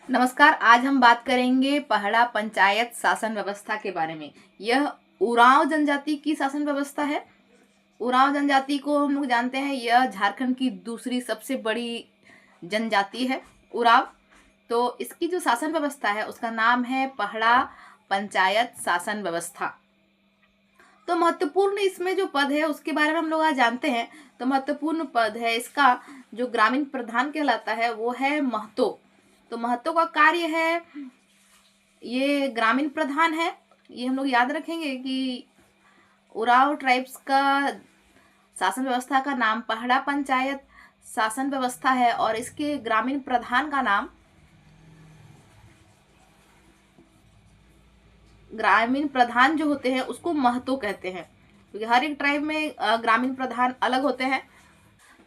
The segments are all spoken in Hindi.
नमस्कार। आज हम बात करेंगे पहला पंचायत शासन व्यवस्था के बारे में। यह उरांव जनजाति की शासन व्यवस्था है। उरांव जनजाति को हम लोग जानते हैं, यह झारखंड की दूसरी सबसे बड़ी जनजाति है उरांव। तो इसकी जो शासन व्यवस्था है उसका नाम है पहला पंचायत शासन व्यवस्था। तो महत्वपूर्ण इसमें जो पद है उसके बारे में हम लोग आज जानते हैं। तो महत्वपूर्ण पद है इसका, जो ग्रामीण प्रधान कहलाता है वो है महतो। तो महतो का कार्य है, ये ग्रामीण प्रधान है। ये हम लोग याद रखेंगे कि उरांव ट्राइब्स का शासन व्यवस्था का नाम पहला पंचायत शासन व्यवस्था है और इसके ग्रामीण प्रधान का नाम, ग्रामीण प्रधान जो होते हैं उसको महतो कहते हैं, क्योंकि हर एक ट्राइब में ग्रामीण प्रधान अलग होते हैं।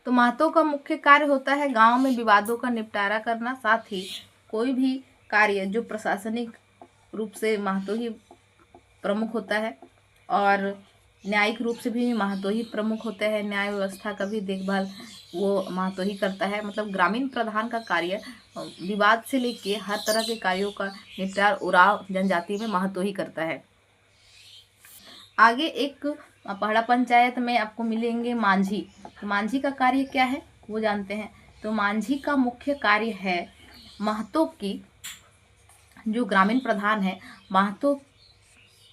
तो महतो का मुख्य कार्य होता है गांव में विवादों का निपटारा करना, साथ ही कोई भी कार्य जो प्रशासनिक रूप से महतो ही प्रमुख होता है और न्यायिक रूप से भी महतो ही प्रमुख होते हैं। न्याय व्यवस्था का भी देखभाल वो महतो ही करता है। मतलब ग्रामीण प्रधान का कार्य विवाद से लेके हर तरह के कार्यों का निपटारा उरांव जनजाति में महतो ही करता है। आगे एक पहला पंचायत में आपको मिलेंगे मांझी। तो मांझी का कार्य क्या है वो जानते हैं। तो मांझी का मुख्य कार्य है महतो की, जो ग्रामीण प्रधान है, महतो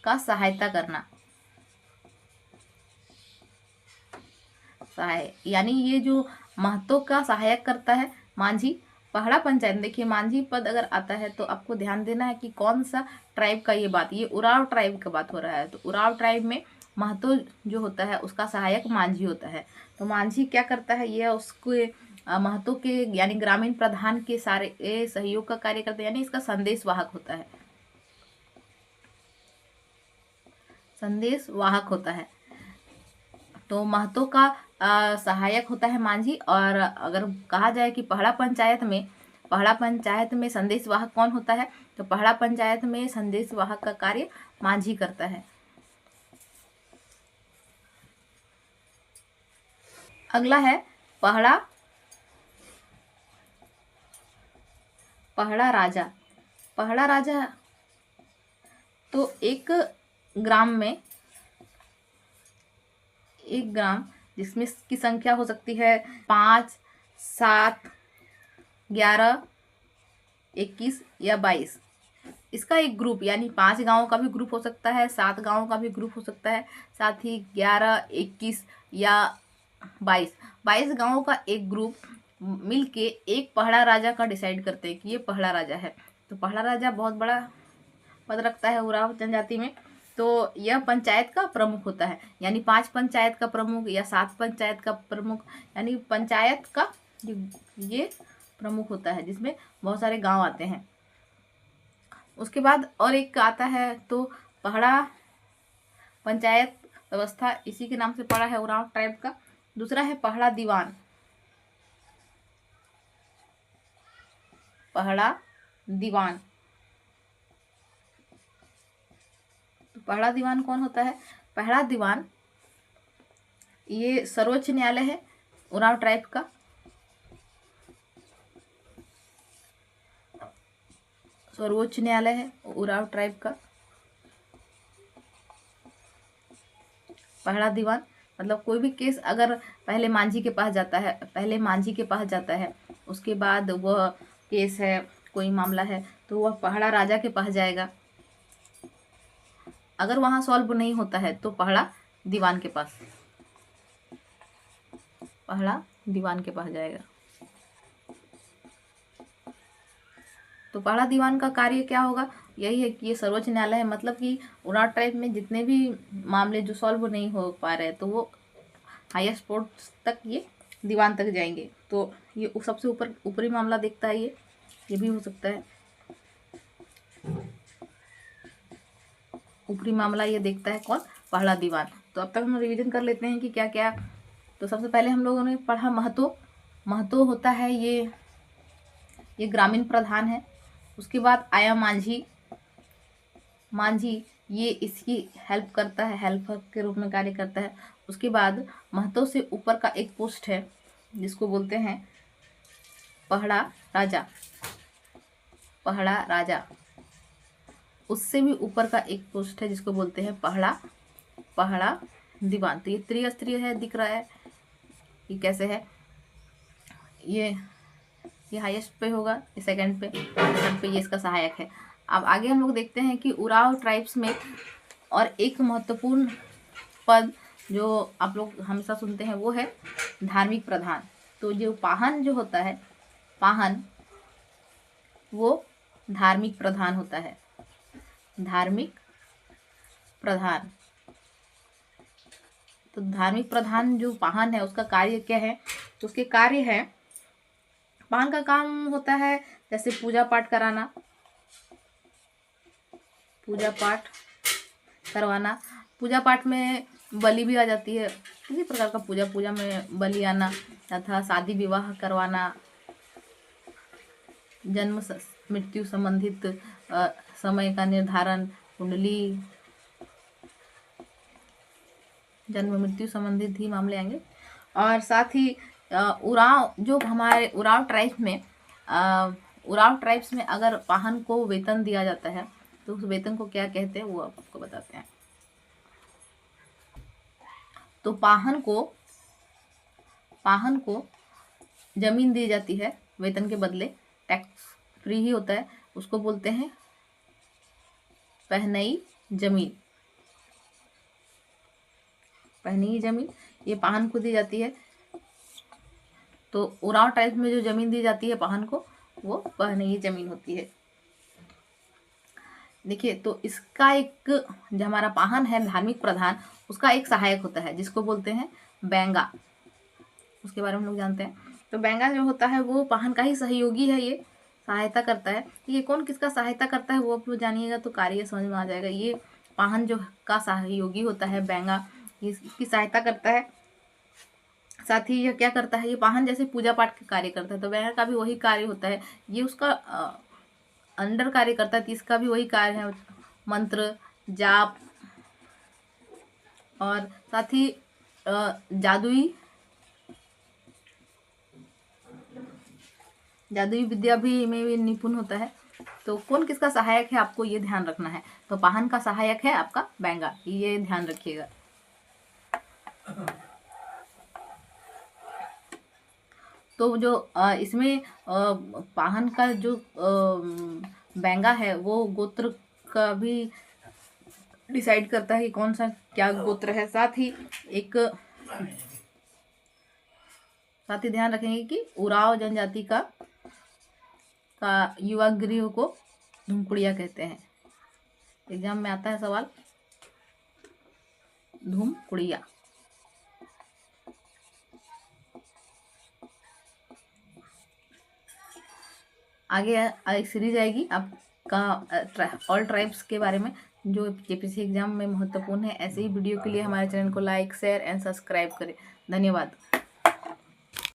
का सहायता करना। यानी ये जो महतो का सहायक करता है मांझी। पहला पंचायत, देखिए मांझी पद अगर आता है तो आपको ध्यान देना है कि कौन सा ट्राइब का ये बात, ये उरांव ट्राइब का बात हो रहा है। तो उरांव ट्राइब में महतो जो होता है उसका सहायक मांझी होता है। तो मांझी क्या करता है, यह उसके महतो के यानी ग्रामीण प्रधान के सारे सहयोग का कार्य करता है, यानी इसका संदेश वाहक होता है, संदेश वाहक होता है। तो महतो का सहायक होता है मांझी। और अगर कहा जाए कि पहला पंचायत में संदेश वाहक कौन होता है, तो पहला पंचायत में संदेश वाहक का कार्य मांझी करता है। अगला है पहला राजा। पहला राजा तो एक ग्राम जिसमें की संख्या हो सकती है 5, 7, 11, 21 या 22। इसका एक ग्रुप, यानी 5 गांवों का भी ग्रुप हो सकता है, 7 गांवों का भी ग्रुप हो सकता है, साथ ही 11, 21 या 22 गांवों का एक ग्रुप मिलके एक पहला राजा का डिसाइड करते हैं कि ये पहला राजा है। तो पहला राजा बहुत बड़ा पद रखता है उरांव जनजाति में। तो यह पंचायत का प्रमुख होता है, यानी 5 पंचायत का प्रमुख या 7 पंचायत का प्रमुख, यानी पंचायत का ये प्रमुख होता है जिसमें बहुत सारे गांव आते हैं। उसके बाद और एक आता है तो पहला पंचायत व्यवस्था, इसी के नाम से पड़ा है उरांव ट्राइब का। दूसरा है पहला दीवान। पहला दीवान, तो पहला दीवान कौन होता है? पहला दीवान ये सर्वोच्च न्यायालय है उरांव ट्राइब का। सर्वोच्च न्यायालय है उरांव ट्राइब का पहला दीवान। मतलब कोई भी केस अगर पहले मांझी के पास जाता है, उसके बाद वह केस है, कोई मामला है, तो वह पहला राजा के पास जाएगा। अगर वहां सॉल्व नहीं होता है तो पहला दीवान के पास जाएगा। तो पहला दीवान का कार्य क्या होगा? यही है कि ये सर्वोच्च न्यायालय है, मतलब कि उरांव ट्राइब में जितने भी मामले जो सॉल्व नहीं हो पा रहे तो वो हाईएस्ट कोर्ट तक, ये दीवान तक जाएंगे। तो ये सबसे ऊपरी मामला देखता है, ये भी हो सकता है ऊपरी मामला ये देखता है कौन? पहला दीवान। तो अब तक हम रिवीजन कर लेते हैं कि क्या क्या। तो सबसे पहले हम लोगों ने पढ़ा महतो होता है ये ग्रामीण प्रधान है। उसके बाद आया मांझी ये इसकी हेल्प करता है, हेल्पर के रूप में कार्य करता है। उसके बाद महतो से ऊपर का एक पोस्ट है जिसको बोलते हैं पहला राजा। पहड़ा राजा, उससे भी ऊपर का एक पोस्ट है जिसको बोलते हैं पहड़ा दीवान। तो ये त्रिस्तरीय है, दिख रहा है ये कैसे है, ये हाईएस्ट पे होगा, ये सेकंड पे, थर्ड पे ये इसका सहायक है। अब आगे हम लोग देखते हैं कि उराव ट्राइब्स में और एक महत्वपूर्ण पद जो आप लोग हमेशा सुनते हैं वो है धार्मिक प्रधान। तो जो पाहन जो होता है, पाहन वो धार्मिक प्रधान होता है, धार्मिक प्रधान। तो धार्मिक प्रधान जो पाहन है उसका कार्य क्या है, तो उसके कार्य है, पाहन का काम होता है जैसे पूजा पाठ कराना, पूजा पाठ करवाना। पूजा पाठ में बलि भी आ जाती है, किसी प्रकार का पूजा में बलि आना, तथा शादी विवाह करवाना, जन्म मृत्यु संबंधित समय का निर्धारण, कुंडली, जन्म मृत्यु संबंधित ही मामले आएंगे। और साथ ही उराव, जो हमारे उराव ट्राइब्स में अगर पाहन को वेतन दिया जाता है तो उस वेतन को क्या कहते हैं वो आपको बताते हैं। तो पाहन को जमीन दी जाती है वेतन के बदले, टैक्स फ्री ही होता है, उसको बोलते हैं पहनई जमीन। पहनई जमीन ये पाहन को दी जाती है। तो उराव टाइप में जो जमीन दी जाती है पाहन को वो पहनई जमीन होती है। देखिए, तो इसका एक, जो हमारा पाहन है धार्मिक प्रधान, उसका एक सहायक होता है जिसको बोलते हैं बैंगा, उसके बारे में हम लोग जानते हैं। तो बैंगा जो होता है वो पाहन का ही सहयोगी है, ये सहायता करता है। ये कौन किसका सहायता करता है वो आप लोग जानिएगा तो कार्य समझ में आ जाएगा। ये पाहन जो का सहयोगी होता है बैंगा, ये इसकी सहायता करता है। साथ ही यह क्या करता है, ये पाहन जैसे पूजा पाठ के कार्य करता है तो बैंगा का भी वही कार्य होता है, ये उसका अंडर कार्य करता है, तो इसका भी वही कार्य है, मंत्र जाप, और साथ ही जादुई विद्या भी में भी निपुण होता है। तो कौन किसका सहायक है आपको ये ध्यान रखना है। तो पाहन का सहायक है आपका बैंगा, ये ध्यान रखिएगा। तो जो इसमें पाहन का जो बैंगा है वो गोत्र का भी डिसाइड करता है कि कौन सा क्या गोत्र है। साथ ही ध्यान रखेंगे कि उराव जनजाति का युवा गृह को धूमकुड़िया कहते हैं। एग्जाम में आता है सवाल, धूमकुड़िया। आगे एक सीरीज आएगी आपका ऑल ट्राइब्स के बारे में जो जेपीसी एग्जाम में महत्वपूर्ण है। ऐसे ही वीडियो के लिए हमारे चैनल को लाइक, शेयर एंड सब्सक्राइब करें। धन्यवाद।